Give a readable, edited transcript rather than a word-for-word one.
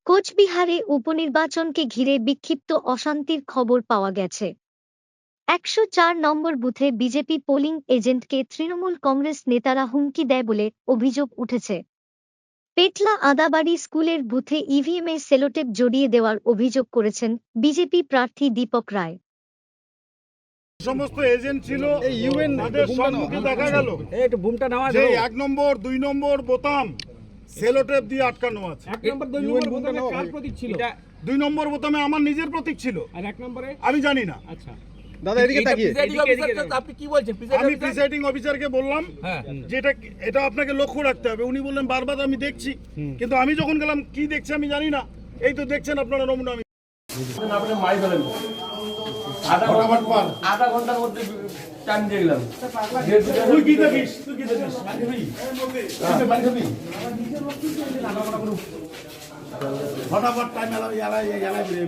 কোচবিহারে উপনির্বাচনকে ঘিরে বিক্ষিপ্ত অশান্তির খবর পাওয়া গেছে। ১০৪ নম্বর বুথে বিজেপি পোলিং এজেন্টকে তৃণমূল কংগ্রেস নেতারা হুমকি দেয় বলে অভিযোগ উঠেছে। পেটলা আদাবাড়ি স্কুলের বুথে ইভিএমে সেলোটেপ জড়িয়ে দেওয়ার অভিযোগ করেছেন বিজেপি প্রার্থী দীপক রায়। সমস্ত এজেন্ট ছিল এই ইউএন তাদের সম্মুখে দেখা গেল একটু বুমটা নামা যে 1 নম্বর 2 নম্বর বোতাম সেলোটেপ দিয়ে আটকানো আছে। 1 নম্বর 2 নম্বর বোতামে কার প্রতীক ছিল? 2 নম্বর বোতামে আমার নিজের প্রতীক ছিল। আর 1 নম্বরে আমি জানি না। আচ্ছা দাদা এদিকে তাকিয়ে আপনি কি বলছেন? আমি প্রিসাইডিং অফিসারকে বললাম যে এটা আপনাকে লক্ষ্য রাখতে হবে। উনি বললেন বারবার আমি দেখছি, কিন্তু আমি যখন গেলাম কি দেখছি আমি জানি না। এই তো দেখছেন আপনারা নমুনা। আমি আপনি মারি ফেলেন আধা ঘন্টার মধ্যে টাইম দিয়ে গেলাম। তুই কি দেখিস? ফটাফট টাইম এলাই